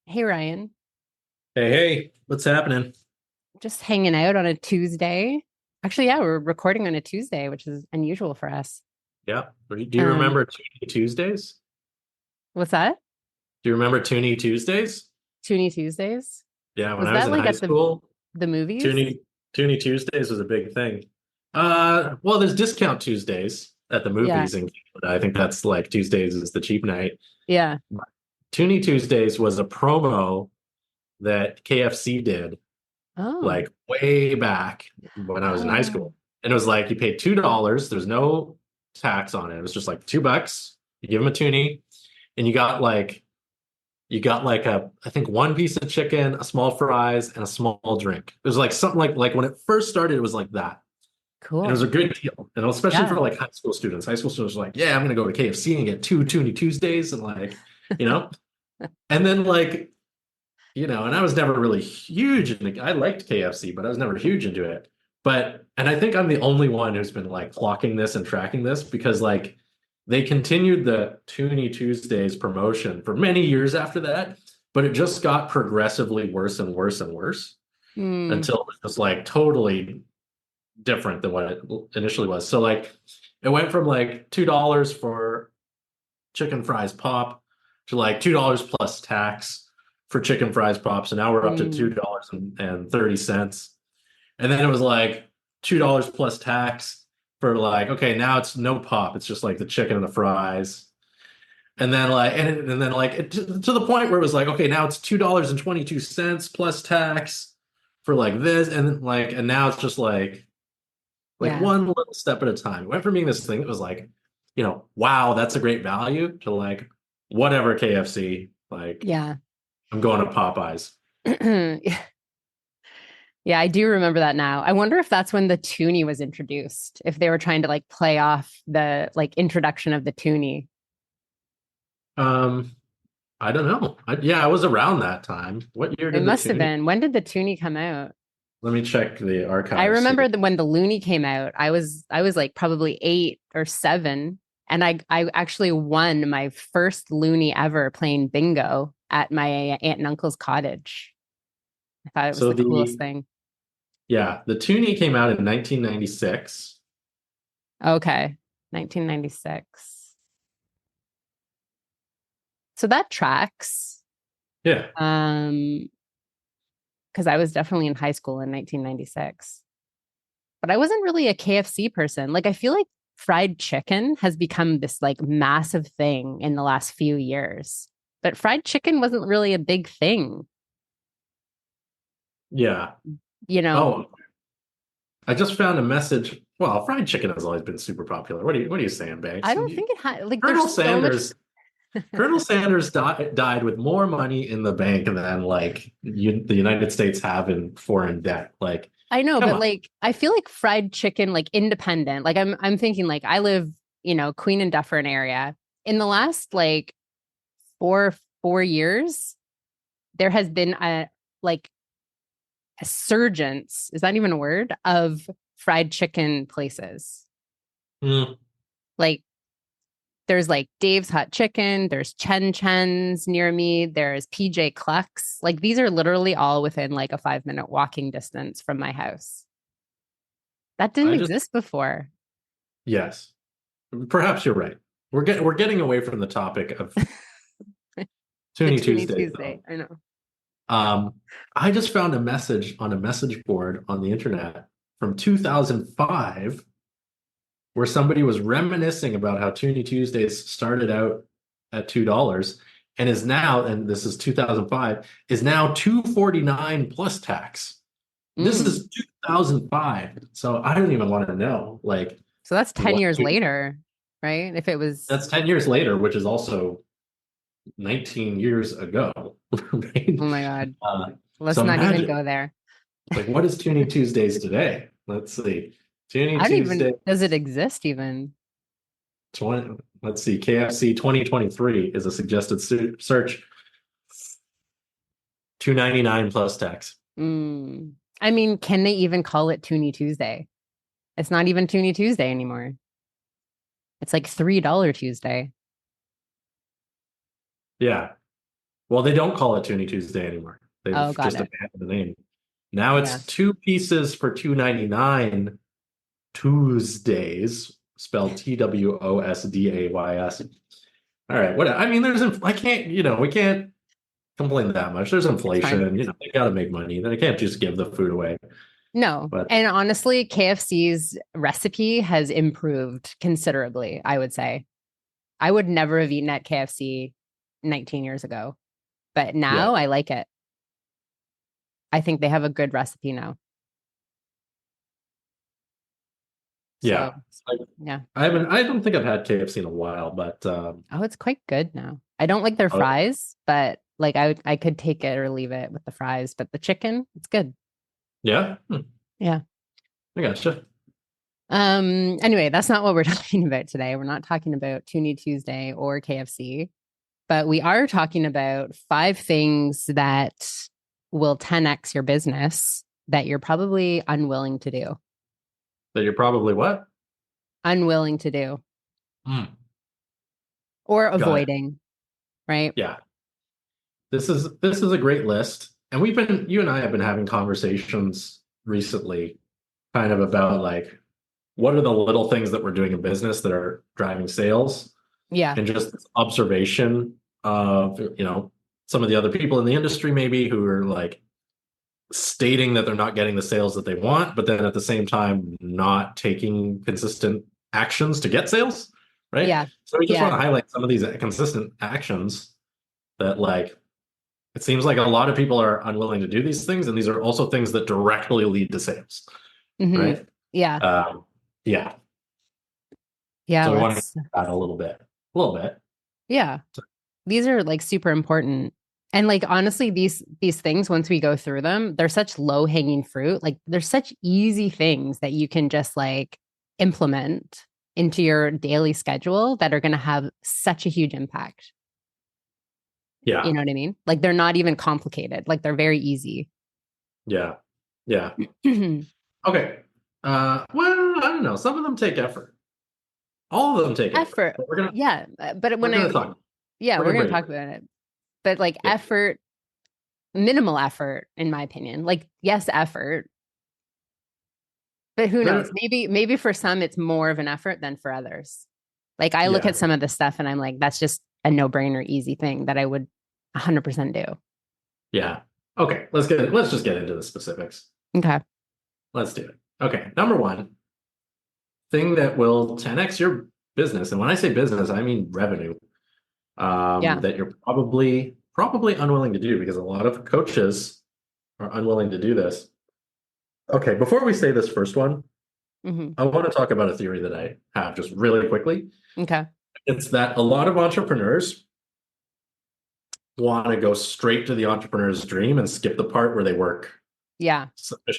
Hey Ryan, Hey, hey, what's happening? just hanging out on a Tuesday. Actually, yeah, we're recording on a Tuesday, which is unusual for us. Yeah. Do you Um, remember Toonie Tuesdays? what's that? Do you remember Toonie Tuesdays? Toonie Tuesdays? Yeah, when Was I was that in like high at the school, the movies? Toonie Toonie Tuesdays was a big thing. Well, there's discount Tuesdays at the Yeah, movies in Canada. I think that's like Tuesdays is the cheap night. yeah. Toonie Tuesdays was a promo that KFC did Oh, like way back when I was in high oh, school. And it was like you paid $2, there's no tax on it. It was just like $2. You give them a toonie, and you got like a I think one piece of chicken, a small fries, and a small drink. It was like something like when it first started, it was like that. And it was a cool. good deal. And especially for Yeah. like high school students. High school students were like, yeah, I'm gonna go to KFC and get two Toonie Tuesdays and like, you know. And then like, and I was never really huge and I liked KFC, but I was never huge into it. And I think I'm the only one who's been like clocking this and tracking this because like they continued the Toonie Tuesdays promotion for many years after that, but it just got progressively worse and worse and worse Hmm. until it was just like totally different than what it initially was. So like it went from like $2 for chicken fries pop to like $2 plus tax for chicken fries pops. And now we're up to Hmm. $2.30. And then it was like $2 plus tax for like, okay, now it's no pop. It's just like the chicken and the fries. And then to the point where it was like, okay, now it's $2.22 plus tax for like this. And then and now it's just like Yeah. one little step at a time. It went from being this thing that was like, wow, that's a great value to like whatever KFC, like Yeah. I'm going to Popeyes. Yeah, I do remember that now. I wonder if that's when the toonie was introduced, if they were trying to like play off the like introduction of the toonie. Um, I don't know. Yeah, I was around that time. What year It did the must have Toonie? been. When did the toonie come out? Let me check the I archives. See. remember when the Looney came out, I was like probably 8 or 7, and I actually won my first Looney ever playing bingo at my aunt and uncle's cottage. I thought it was So the coolest the thing. yeah, the Toonie came out in 1996. Okay, 1996. So that tracks. Yeah. Um, because I was definitely in high school in 1996. But I wasn't really a KFC person. Like I feel like fried chicken has become this like massive thing in the last few years. But fried chicken wasn't really a big thing, Yeah. you know. Oh, I just found a message. Well, fried chicken has always been super popular. What are you saying, I Banks? don't think it had like Colonel there's so much. Sanders Colonel Sanders died with more money in the bank than like the United States have in foreign debt. Like, I know, come but on. like I feel like fried chicken like independent. Like I'm thinking like I live, Queen and Dufferin area. In the last like four years, there has been like a surgence, is that even a word, of fried chicken places. Mm, Like there's like Dave's Hot Chicken, there's Chen Chen's near me, there's PJ Cluck's. Like these are literally all within like a 5 minute walking distance from my house. That didn't I just exist before. yes, perhaps you're right. We're getting away from the topic of The Toonie Toonie Tuesday Tuesday. though. I know. Um, I just found a message on a message board on the internet from 2005 where somebody was reminiscing about how Toonie Tuesdays started out at $2 and is now, and this is 2005, is now 249 plus tax. This Mm. is 2005. So I don't even want to know like So that's 10 what years later, right? If it was, that's 10 years later, which is also 19 years ago, right? oh my God, let's So not even imagine go there. like what is Tuning Tuesdays today? Let's see. Tuning I don't Tuesday even, does it exist even? 20, let's see, KFC 2023 is a suggested search, 299 plus tax. Mm. I mean, can they even call it Toonie Tuesday? It's not even Toonie Tuesday anymore. It's like $3 Tuesday. Yeah. Well, they don't call it Toonie Tuesday anymore. Oh, They've got just it. abandoned the name. Now Yeah. it's two pieces for 2.99 Tuesdays, spelled Twosdays. All right. What I mean, I can't, we can't complain that much. There's It's fine. inflation, they got to make money. They can't just give the food away. No. But And honestly, KFC's recipe has improved considerably, I would say. I would never have eaten at KFC 19 years ago, but yeah, now I like it. I think they have a good recipe now. So, yeah. I, yeah. I don't think I've had KFC in a while, but Oh, it's quite good now. I don't like their oh, fries, but like I could take it or leave it with the fries, but the chicken, it's good. yeah, Yeah. I gotcha. Anyway, that's not what we're talking about today. We're not talking about Toonie Tuesday or KFC, but we are talking about 5 things that will 10x your business that you're probably unwilling to do. That you're probably what? Unwilling to do Mm, or got it. avoiding, right? Yeah. This is a great list. And you and I have been having conversations recently kind of about like what are the little things that we're doing in business that are driving sales, Yeah. and just this observation of, some of the other people in the industry maybe who are like stating that they're not getting the sales that they want, but then at the same time not taking consistent actions to get sales, right? Yeah. So we just want Yeah. to highlight some of these consistent actions that like it seems like a lot of people are unwilling to do these things, and these are also things that directly lead to sales, Hmm. right? Yeah. Yeah. Yeah. So we want to Let's, add a little bit. yeah. These are like super important. And like honestly, these things, once we go through them, they're such low-hanging fruit. Like they're such easy things that you can just like implement into your daily schedule that are going to have such a huge impact. You Yeah, know what I mean? Like they're not even complicated. Like they're very easy. yeah, yeah. Okay. Well, I don't know. Some of them take effort. All of them take effort. Effort. But we're gonna Yeah. But we're when gonna I, talk. yeah, We're we're gonna going to break it talk down. about it. But like Yeah. effort, minimal effort, in my opinion. Like, yes, effort, but who knows? There, Maybe for some it's more of an effort than for others. Like I look yeah, at some of the stuff and I'm like, that's just a no-brainer, easy thing that I would 100% do. yeah. Okay, let's just get into the specifics. Okay. Let's do it. Okay, number one thing that will 10x your business, and when I say business, I mean revenue. Yeah. That you're probably unwilling to do because a lot of coaches are unwilling to do this. Okay, before we say this first one, Hmm. I want to talk about a theory that I have just really quickly. Okay. It's that a lot of entrepreneurs want to go straight to the entrepreneur's dream and skip the part where they work Yeah.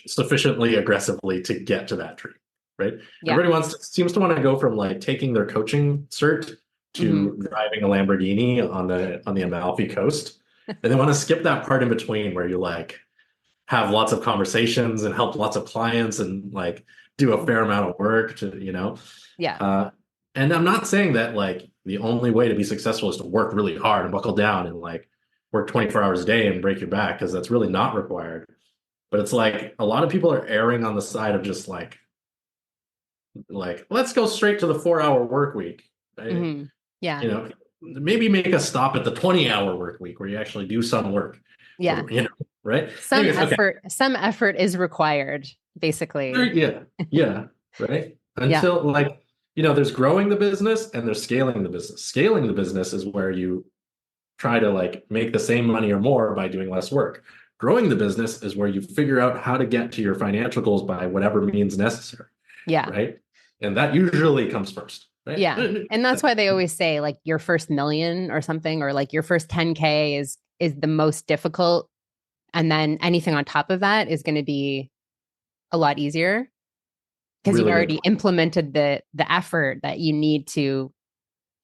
sufficiently aggressively to get to that dream, right? Yeah. Everybody seems to want to go from like taking their coaching cert Hmm. to driving a Lamborghini on the Amalfi Coast, and they want to skip that part in between where you like have lots of conversations and help lots of clients and like do a fair amount of work to, Yeah. uh, and I'm not saying that like the only way to be successful is to work really hard and buckle down and like work 24 hours a day and break your back, because that's really not required. But it's like a lot of people are erring on the side of just like let's go straight to the 4 hour work week. Right? Hmm. Yeah. Maybe make a stop at the 20-hour work week where you actually do some work. Yeah. Right? Some Anyways, okay. effort is required, basically. Yeah, yeah, right. Yeah. Until like, there's growing the business and there's scaling the business. Scaling the business is where you try to like make the same money or more by doing less work. Growing the business is where you figure out how to get to your financial goals by whatever means necessary, Yeah. right? And that usually comes first, right? Yeah. And that's why they always say like your first million or something, or like your first 10K is the most difficult. And then anything on top of that is going to be a lot easier because you've Really good already point. implemented the effort that you need to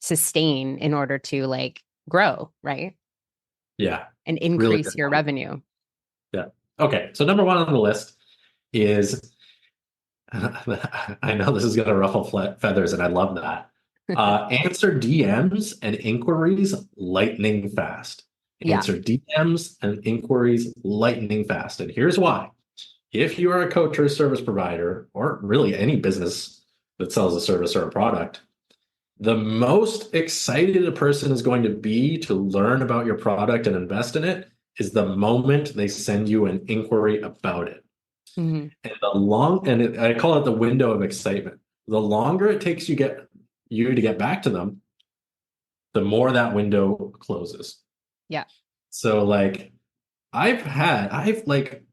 sustain in order to like grow, right? Yeah, And really increase good your point. revenue. Yeah. Okay. So number one on the list is I know this is going to ruffle feathers, and I love that. Answer DMs and inquiries lightning fast. Yeah. Answer DMs and inquiries lightning fast. And here's why. If you are a coach or a service provider, or really any business that sells a service or a product, the most excited a person is going to be to learn about your product and invest in it is the moment they send you an inquiry about it. Hmm. I call it the window of excitement. The longer it takes you to get back to them, the more that window closes. Yeah. So like I've like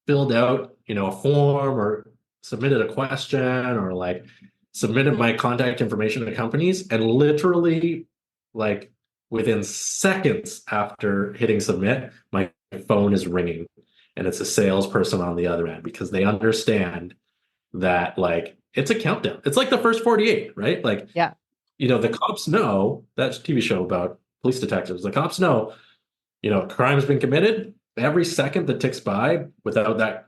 filled out, a form or submitted a question or like submitted my contact information to companies and literally like within seconds after hitting submit, my phone is ringing and it's a salesperson on the other end because they understand that like it's a countdown. It's like the first 48, right? Like, Yeah. the cops know that's a TV show about police detectives. The cops know, a crime's been committed. Every second that ticks by without that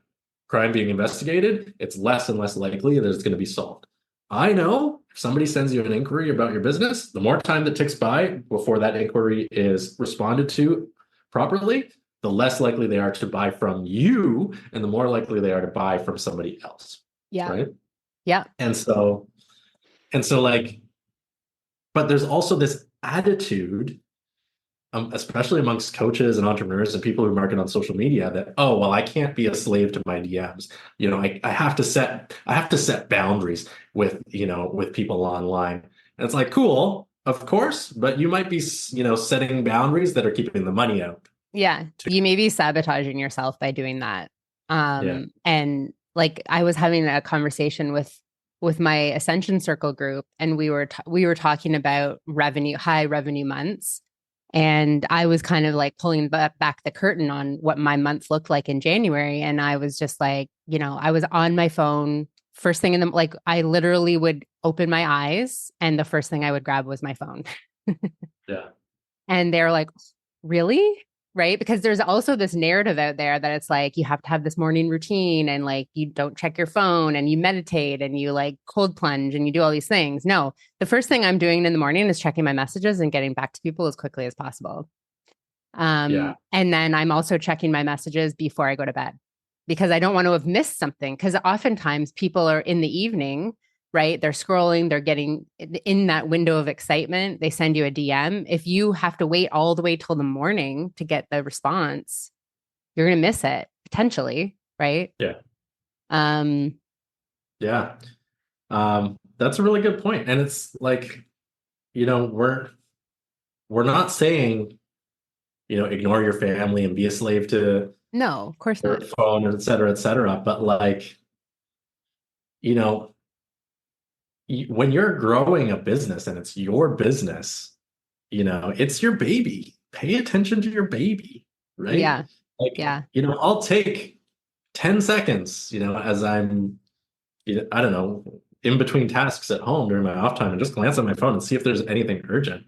crime being investigated, it's less and less likely that it's going to be solved. I know if somebody sends you an inquiry about your business, the more time that ticks by before that inquiry is responded to properly, the less likely they are to buy from you and the more likely they are to buy from somebody else. Yeah. Right. Yeah. And so like, but there's also this attitude, especially amongst coaches and entrepreneurs and people who market on social media that, oh, well, I can't be a slave to my DMs. I have to set boundaries with people online. And it's like, cool, of course, but you might be, setting boundaries that are keeping the money out. Yeah. Too. You may be sabotaging yourself by doing that. Yeah. And like I was having a conversation with my Ascension Circle group, and we were talking about high revenue months. And I was kind of like pulling back the curtain on what my month looked like in January. And I was just like, I was on my phone first thing like I literally would open my eyes and the first thing I would grab was my phone. Yeah. And they're like, really? Right? Because there's also this narrative out there that it's like you have to have this morning routine and like you don't check your phone and you meditate and you like cold plunge and you do all these things. No, the first thing I'm doing in the morning is checking my messages and getting back to people as quickly as possible. Yeah. And then I'm also checking my messages before I go to bed because I don't want to have missed something. Because oftentimes people are in the evening, right? They're scrolling, they're getting in that window of excitement. They send you a DM. If you have to wait all the way till the morning to get the response, you're going to miss it potentially, right? Yeah. Um, Yeah. That's a really good point. And it's like, we're not saying, ignore your family and be a slave to no, of course your not. phone, et cetera, et cetera. But like, you know, when you're growing a business and it's your business, it's your baby. Pay attention to your baby, right? Yeah. Like, Yeah. I'll take 10 seconds, as I'm, I don't know, in between tasks at home during my off time and just glance at my phone and see if there's anything urgent.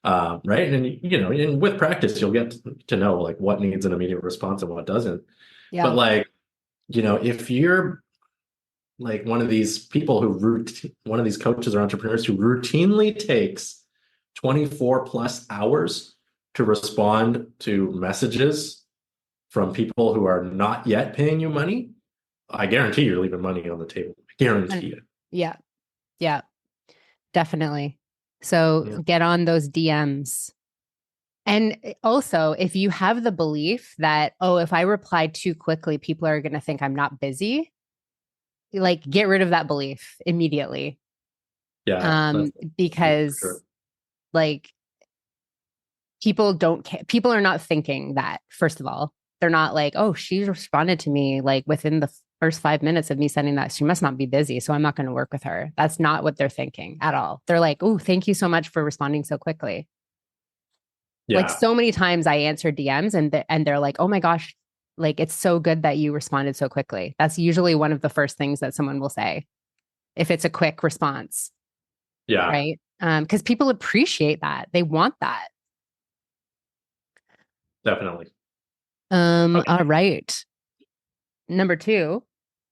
Right. And, and with practice, you'll get to know like what needs an immediate response and what doesn't. Yeah. But like, if you're like one of these people one of these coaches or entrepreneurs who routinely takes 24 plus hours to respond to messages from people who are not yet paying you money, I guarantee you're leaving money on the table. I guarantee it. Yeah. Yeah. Definitely. So Yeah. get on those DMs. And also, if you have the belief that, oh, if I reply too quickly, people are going to think I'm not busy, like get rid of that belief immediately. Yeah. Because Sure. like people don't care. People are not thinking that, first of all. They're not like, oh, she responded to me like within the first 5 minutes of me sending that. She must not be busy. So I'm not going to work with her. That's not what they're thinking at all. They're like, oh, thank you so much for responding so quickly. Like Yeah. so many times I answer DMs and they're like, oh my gosh, like it's so good that you responded so quickly. That's usually one of the first things that someone will say if it's a quick response. Yeah. Right. Because people appreciate that. They want that. Definitely. Okay. All right. Number two.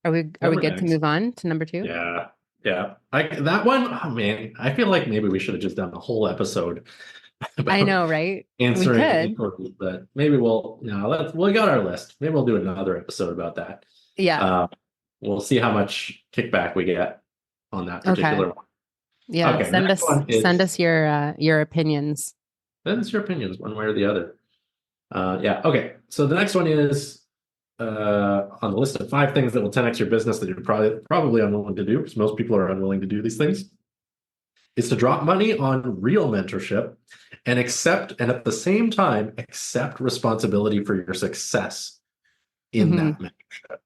Are we good to Next. move on to number two? Yeah. Yeah. That one, oh man, I feel like maybe we should have just done a whole episode I about know, right? We answering could. inquiries, but maybe we'll, no, we got our list. Maybe we'll do another episode about that. Yeah. Uh, we'll see how much kickback we get on that Okay. particular one. Yeah. Okay, next one Send is, us your opinions. that's your opinions, one way or the other. Yeah, okay. So the next one is on the list of 5 things that will 10x your business that you're probably unwilling to do, because most people are unwilling to do these things, is to drop money on real mentorship and at the same time accept responsibility for your success in Hmm. that mentorship.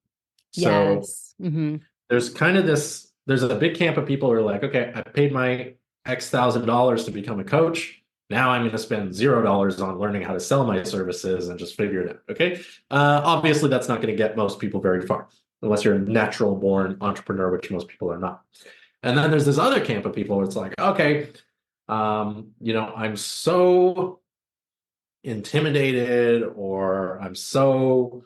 So Yes. Hmm. there's a big camp of people who are like, okay, I paid my X thousand dollars to become a coach. Now I'm going to spend $0 on learning how to sell my services and just figure it out. Okay. Obviously, that's not going to get most people very far unless you're a natural born entrepreneur, which most people are not. And then there's this other camp of people where it's like, okay, I'm so intimidated or I'm so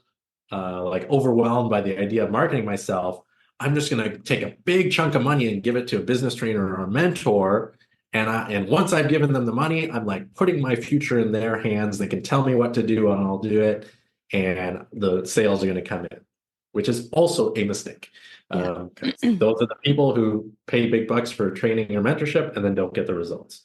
like overwhelmed by the idea of marketing myself. I'm just going to take a big chunk of money and give it to a business trainer or a mentor. And once I've given them the money, I'm like putting my future in their hands. They can tell me what to do and I'll do it. And the sales are going to come in, which is also a mistake. Yeah. 'Cause those are the people who pay big bucks for training or mentorship and then don't get the results.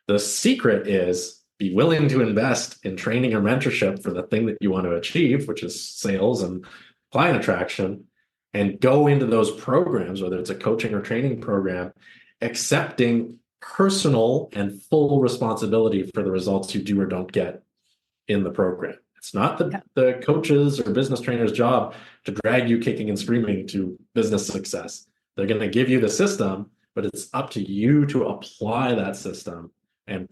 The secret is be willing to invest in training or mentorship for the thing that you want to achieve, which is sales and client attraction, and go into those programs, whether it's a coaching or training program, accepting personal and full responsibility for the results you do or don't get in the program. It's not Yeah. the coach's or business trainer's job to drag you kicking and screaming to business success. They're going to give you the system, but it's up to you to apply that system and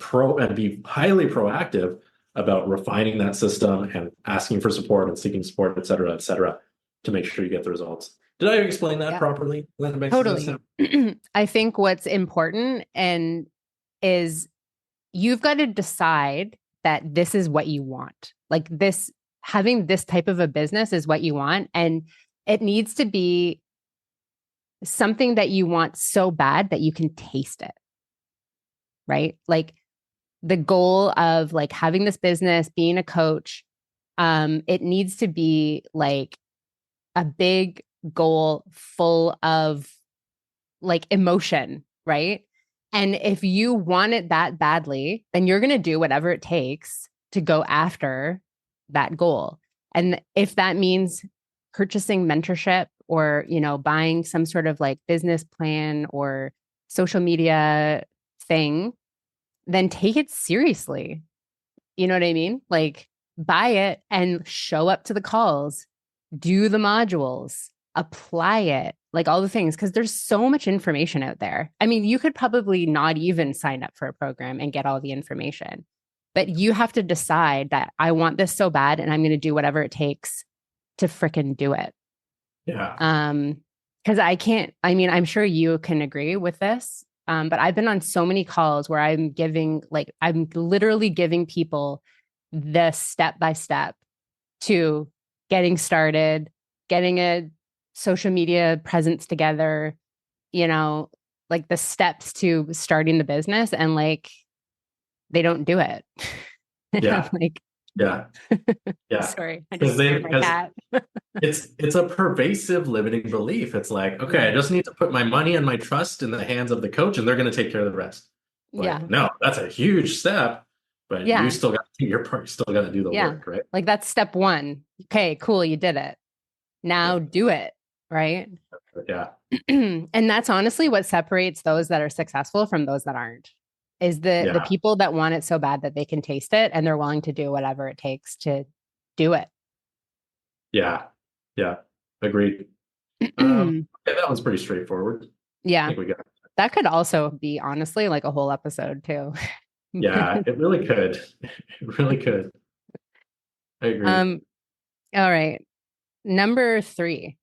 be highly proactive about refining that system and asking for support and seeking support, et cetera, to make sure you get the results. Did I explain that Yeah. properly? That makes Totally. sense. I think what's important and is you've got to decide that this is what you want. Like this, having this type of a business is what you want. And it needs to be something that you want so bad that you can taste it. Right. Like the goal of like having this business, being a coach, it needs to be like a big goal full of like emotion, right? And if you want it that badly, then you're going to do whatever it takes to go after that goal. And if that means purchasing mentorship or, buying some sort of like business plan or social media thing, then take it seriously. You know what I mean? Like buy it and show up to the calls, do the modules, apply it, like all the things, because there's so much information out there. I mean, you could probably not even sign up for a program and get all the information, but you have to decide that I want this so bad and I'm going to do whatever it takes to fricking do it. Yeah. Because I'm sure you can agree with this. But I've been on so many calls where I'm literally giving people the step by step to getting started, getting a social media presence together, like the steps to starting the business, and like they don't do it. I'm Yeah. like, Yeah. Yeah. sorry, I just scared my Because cat. it's a pervasive limiting belief. It's like, okay, I Yeah. just need to put my money and my trust in the hands of the coach and they're going to take care of the rest. Yeah. Like, no, that's a huge step, but you Yeah. still got to do your part. You still got to do the Yeah. work, right? Like that's step one. Okay, cool. You did it. Yeah. Now do it. Right. Yeah. And that's honestly what separates those that are successful from those that aren't, is the Yeah. people that want it so bad that they can taste it and they're willing to do whatever it takes to do it. Yeah. Yeah. Agreed. Okay, that one's pretty straightforward. I Yeah. think we got it. That could also be honestly like a whole episode too. Yeah, it really could. It really could. I agree. um, all right. Number 3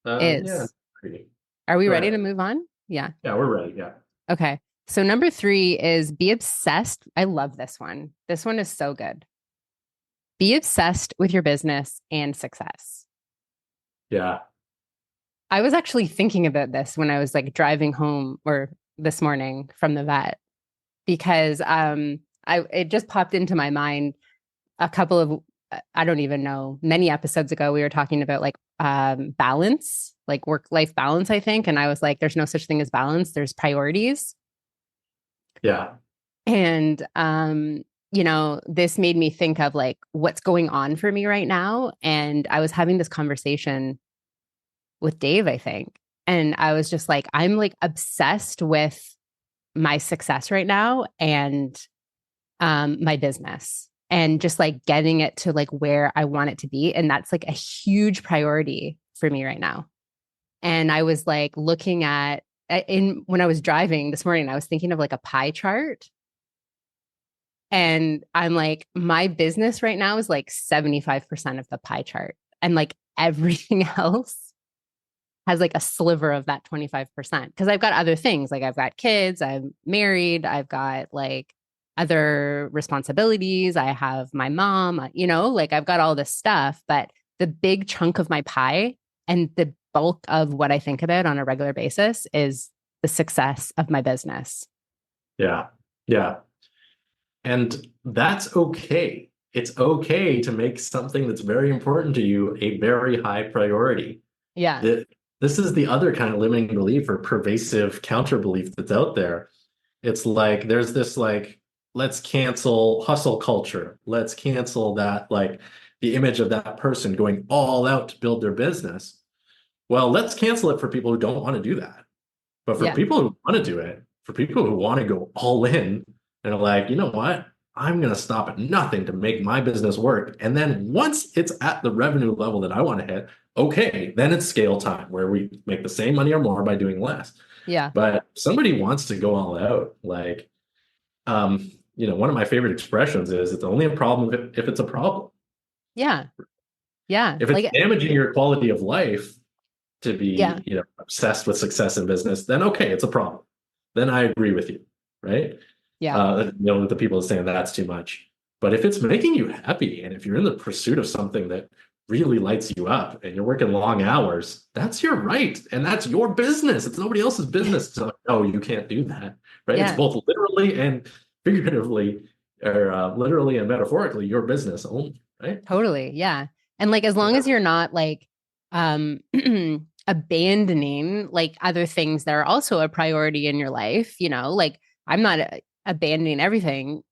Yeah. is, Agree. are we Go ready ahead. to move on? Yeah. Yeah, we're ready. Yeah. Okay. So number 3 is be obsessed. I love this one. This one is so good. Be obsessed with your business and success. Yeah. I was actually thinking about this when I was like driving home or this morning from the vet, because it just popped into my mind a couple of I don't even know, many episodes ago we were talking about like balance, like work life balance, I think. And I was like, there's no such thing as balance, there's priorities. Yeah. And this made me think of like what's going on for me right now. And I was having this conversation with Dave, I think. And I was just like, I'm like obsessed with my success right now and my business and just like getting it to like where I want it to be. And that's like a huge priority for me right now. And I was like looking at in when I was driving this morning, I was thinking of like a pie chart. And I'm like, my business right now is like 75% of the pie chart. And like everything else has like a sliver of that 25%. Because I've got other things. Like I've got kids, I'm married, I've got like other responsibilities. I have my mom, like I've got all this stuff. But the big chunk of my pie and the bulk of what I think about on a regular basis is the success of my business. Yeah. Yeah. And that's okay. It's okay to make something that's very important to you a very high priority. Yeah. This is the other kind of limiting belief or pervasive counter belief that's out there. It's like there's this like, let's cancel hustle culture. Let's cancel that, like the image of that person going all out to build their business. Well, let's cancel it for people who don't want to do that. But for Yeah. people who want to do it, for people who want to go all in and are like, you know what? I'm going to stop at nothing to make my business work. And then once it's at the revenue level that I want to hit, okay, then it's scale time where we make the same money or more by doing less. Yeah. But if somebody wants to go all out, like, one of my favorite expressions is it's only a problem if it's a problem. Yeah. Yeah. If it's Like, damaging your quality of life to yeah. be, obsessed with success in business, then okay, it's a problem. Then I agree with you, right? Yeah. The people saying that's too much. But if it's making you happy and if you're in the pursuit of something that really lights you up and you're working long hours, that's your right. And that's your business. It's nobody else's business to like, oh, you can't do that, right? It's Yeah. both literally and figuratively, or literally and metaphorically your business only, right? Totally. Yeah. And like as long Yeah. as you're not like um abandoning like other things that are also a priority in your life, like I'm not abandoning everything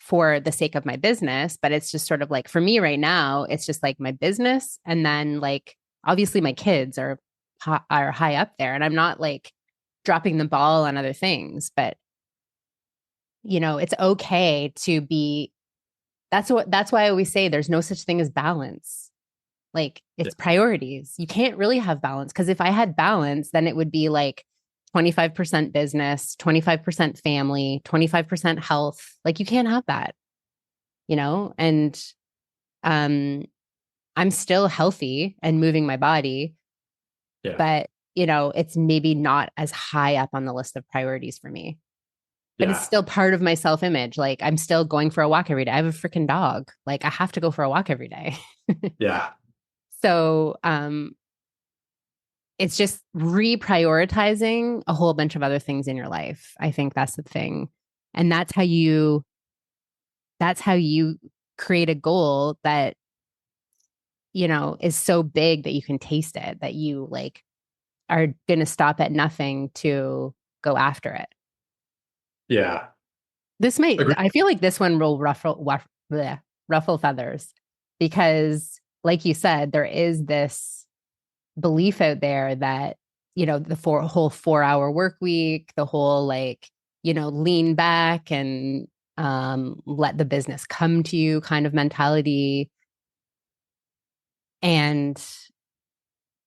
for the sake of my business, but it's just sort of like for me right now, it's just like my business and then like obviously my kids are high up there and I'm not like dropping the ball on other things, but it's okay to be that's why I always say there's no such thing as balance. Like Yeah. it's priorities. You can't really have balance because if I had balance, then it would be like 25% business, 25% family, 25% health. Like you can't have that, And um I'm still healthy and moving my body, Yeah. but it's maybe not as high up on the list of priorities for me. But it's Yeah. still part of my self-image. Like I'm still going for a walk every day. I have a freaking dog. Like I have to go for a walk every day. Yeah. So it's just reprioritizing a whole bunch of other things in your life. I think that's the thing. And that's how you create a goal that, is so big that you can taste it, that you like are going to stop at nothing to go after it. Yeah. Agree. I feel like this one will ruffle feathers because, like you said, there is this belief out there that, the whole 4-hour work week, the whole like, lean back and let the business come to you kind of mentality. And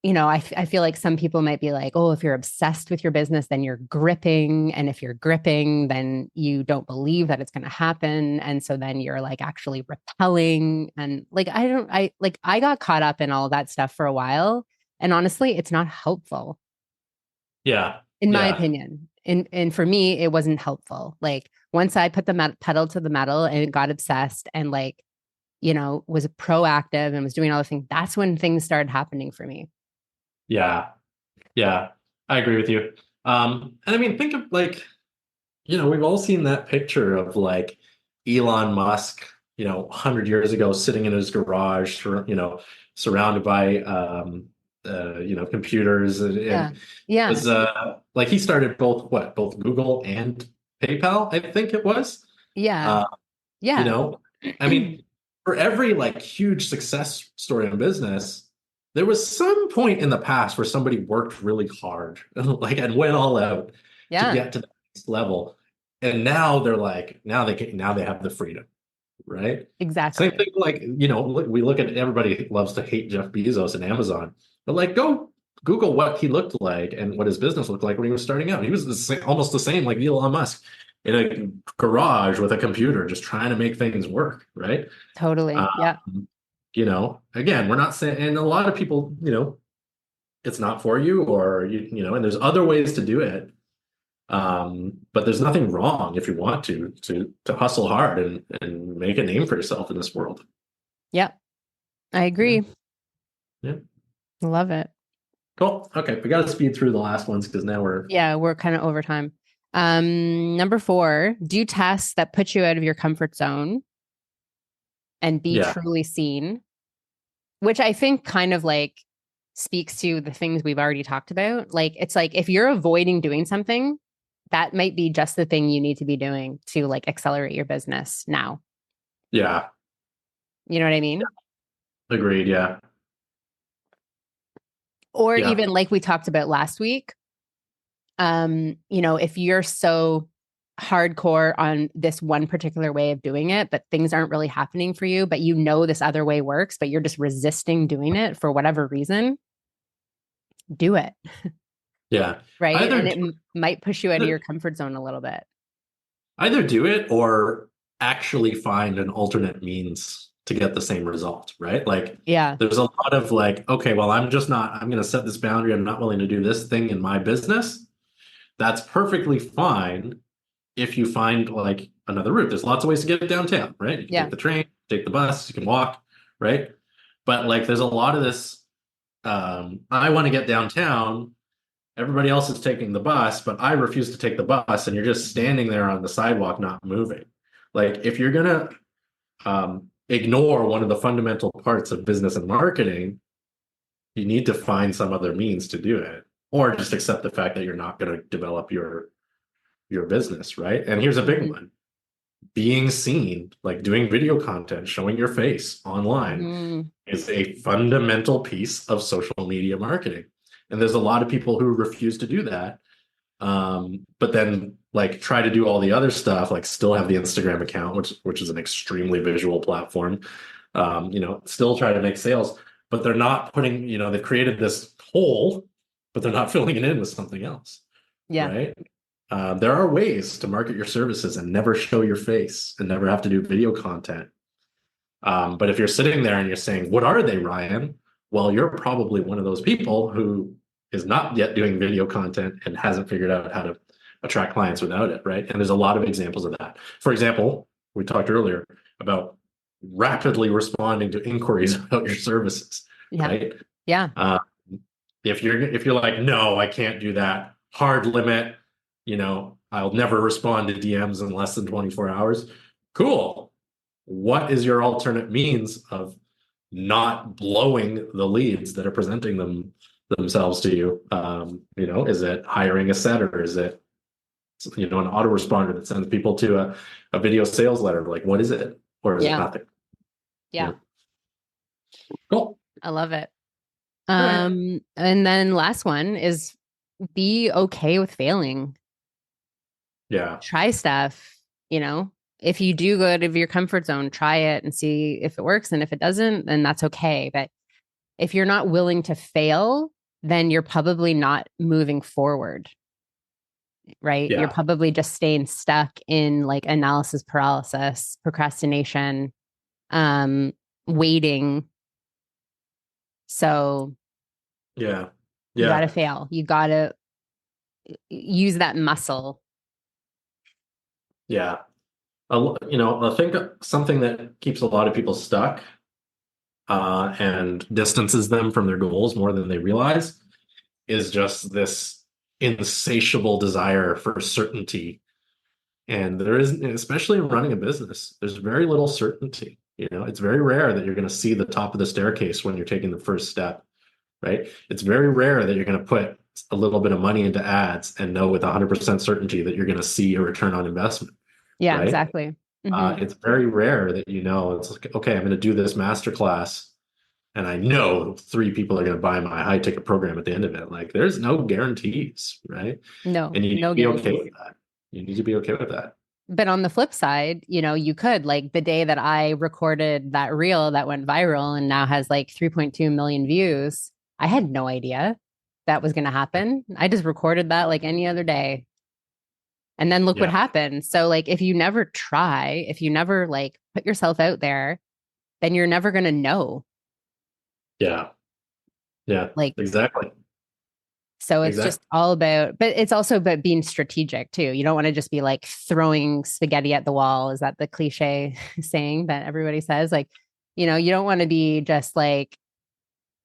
I feel like some people might be like, oh, if you're obsessed with your business, then you're gripping. And if you're gripping, then you don't believe that it's going to happen. And so then you're like actually repelling. And like, I got caught up in all that stuff for a while. And honestly, it's not helpful, Yeah. in my Yeah. opinion. And for me, it wasn't helpful. Like once I put the pedal to the metal and got obsessed and like, was proactive and was doing all the things, that's when things started happening for me. Yeah. Yeah. I agree with you. And I mean, think of like, we've all seen that picture of like Elon Musk, 100 years ago, sitting in his garage, surrounded by, computers, Yeah. and Yeah. was like he started both Google and PayPal, I think it was. Yeah. Uh, you Yeah. know, I mean, for every like huge success story in business, there was some point in the past where somebody worked really hard, like and went all out to Yeah. get to the next level. And now they're like, now they have the freedom, right? Same Exactly. thing, like, we look at everybody loves to hate Jeff Bezos and Amazon, but like go Google what he looked like and what his business looked like when he was starting out. He was almost the same like Elon Musk in a garage with a computer, just trying to make things work, right? Totally. Yeah. Again, we're not saying, and a lot of people, it's not for you, or and there's other ways to do it. But there's nothing wrong if you want to hustle hard and make a name for yourself in this world. Yeah. I Yeah. agree. Yeah. Love it. Cool. Okay. We got to speed through the last ones because now we're, Yeah, we're kind of over time. Number 4, do tasks that put you out of your comfort zone and be yeah. truly seen, which I think kind of like speaks to the things we've already talked about. Like, it's like if you're avoiding doing something, that might be just the thing you need to be doing to like accelerate your business now. Yeah. You know what I mean? Agreed. Yeah. Or Yeah. even like we talked about last week, if you're so hardcore on this one particular way of doing it, but things aren't really happening for you, but this other way works, but you're just resisting doing it for whatever reason, do it. Yeah. Right. And Either it might push you out of your comfort zone a little bit. either do it or actually find an alternate means to get the same result, right? Like Yeah. there's a lot of like, okay, well, I'm going to set this boundary. I'm not willing to do this thing in my business. That's perfectly fine if you find like another route. There's lots of ways to get downtown, right? You can Yeah. take the train, take the bus, you can walk, right? But like there's a lot of this, I want to get downtown. Everybody else is taking the bus, but I refuse to take the bus, and you're just standing there on the sidewalk, not moving. Like if you're gonna ignore one of the fundamental parts of business and marketing, you need to find some other means to do it, or just accept the fact that you're not going to develop your business, right? And here's a big Mhm. one: being seen, like doing video content, showing your face online, Mhm. is a fundamental piece of social media marketing. And there's a lot of people who refuse to do that, but then like try to do all the other stuff, like still have the Instagram account, which is an extremely visual platform. Still try to make sales, but they're not putting, they've created this hole, but they're not filling it in with something else, Yeah. right? There are ways to market your services and never show your face and never have to do video content. But if you're sitting there and you're saying, what are they, Ryan? Well, you're probably one of those people who is not yet doing video content and hasn't figured out how to attract clients without it, right? And there's a lot of examples of that. For example, we talked earlier about rapidly responding to inquiries about your services, Yeah. right? Yeah. If you're like, no, I can't do that, hard limit, I'll never respond to DMs in less than 24 hours. Cool. What is your alternate means of not blowing the leads that are presenting themselves to you? Is it hiring a setter? Is it an autoresponder that sends people to a video sales letter? Like, what is it? Or is it Yeah. nothing? Yeah. Cool. I love it. All right. And then last one is be okay with failing. Yeah. Try stuff, if you do go out of your comfort zone, try it and see if it works. And if it doesn't, then that's okay. But if you're not willing to fail, then you're probably not moving forward, right? You're Yeah. probably just staying stuck in like analysis paralysis, procrastination, waiting. So Yeah. you got to Yeah. fail. You got to use that muscle. Yeah. I think something that keeps a lot of people stuck and distances them from their goals more than they realize is just this insatiable desire for certainty And there is, especially in running a business, there's very little certainty. It's very rare that you're going to see the top of the staircase when you're taking the first step, right? It's very rare that you're going to put a little bit of money into ads and know with 100% certainty that you're going to see a return on investment, Yeah, right? exactly. Hmm. It's very rare that it's like, okay, I'm going to do this masterclass and I know 3 people are going to buy my high ticket program at the end of it. Like there's no guarantees, right? No, And you need to no be okay guarantees. with that. You need to be okay with that. But on the flip side, you could like the day that I recorded that reel that went viral and now has like 3.2 million views, I had no idea that was going to happen. I just recorded that like any other day. And then look what Yeah. happened. So like if you never try, if you never like put yourself out there, then you're never going to know. Yeah. Yeah. Like Exactly. so it's just Exactly. all about, but it's also about being strategic too. You don't want to just be like throwing spaghetti at the wall. Is that the cliche saying that everybody says? Like, you don't want to be just like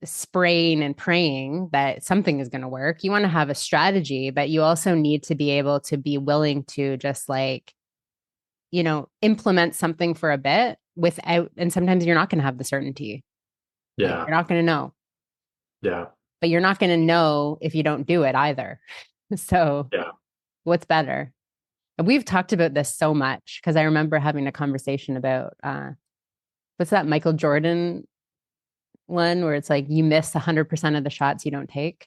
spraying and praying that something is going to work. You want to have a strategy, but you also need to be able to be willing to just like, implement something for a bit without, and sometimes you're not going to have the certainty. Like, Yeah. you're not going to know, Yeah. but you're not going to know if you don't do it either. So, Yeah. what's better? And we've talked about this so much because I remember having a conversation about what's that Michael Jordan one where it's like you miss 100% of the shots you don't take.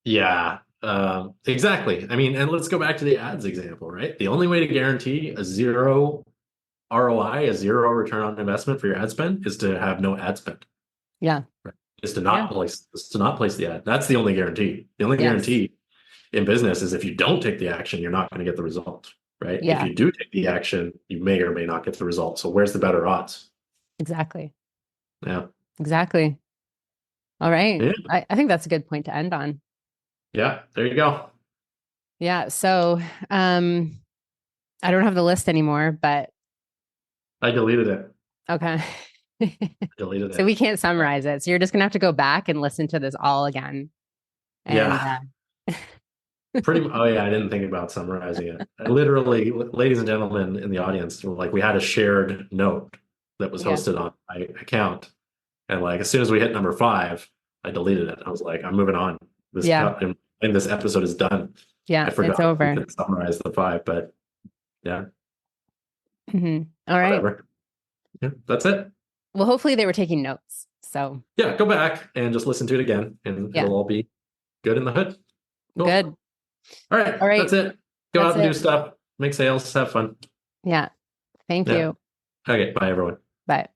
Yeah. Exactly. I mean, and let's go back to the ads example, right? The only way to guarantee a zero ROI, a zero return on investment for your ad spend is to have no ad spend. Yeah. Right? Yeah. Is to not place the ad. That's the only guarantee. The only Yes. guarantee in business is if you don't take the action, you're not going to get the result, right? If Yeah. you do take the action, you may or may not get the result. So where's the better odds? Exactly. Yeah. Exactly. All right. Yeah. I think that's a good point to end on. Yeah. There you go. Yeah. So I don't have the list anymore, but I deleted it. okay. I deleted So it. we can't summarize it. So you're just gonna have to go back and listen to this all again. And Yeah. Oh yeah, I didn't think about summarizing it. I literally, ladies and gentlemen in the audience, like we had a shared note that was yeah. hosted on my account, and like as soon as we hit number 5, I deleted it. I was like, I'm moving on. This Yeah. and this episode is done. Yeah. I It's forgot we over. could summarize the 5, but yeah, All right. whatever. Yeah, that's it. Well, hopefully they were taking notes. So Yeah, go back and just listen to it again, and yeah. it'll all be good in the hood. Cool. Good. All right, All that's right. it. Go That's out and do it. stuff, make sales, have fun. Yeah. Thank Yeah. you. Okay, bye everyone. Bye.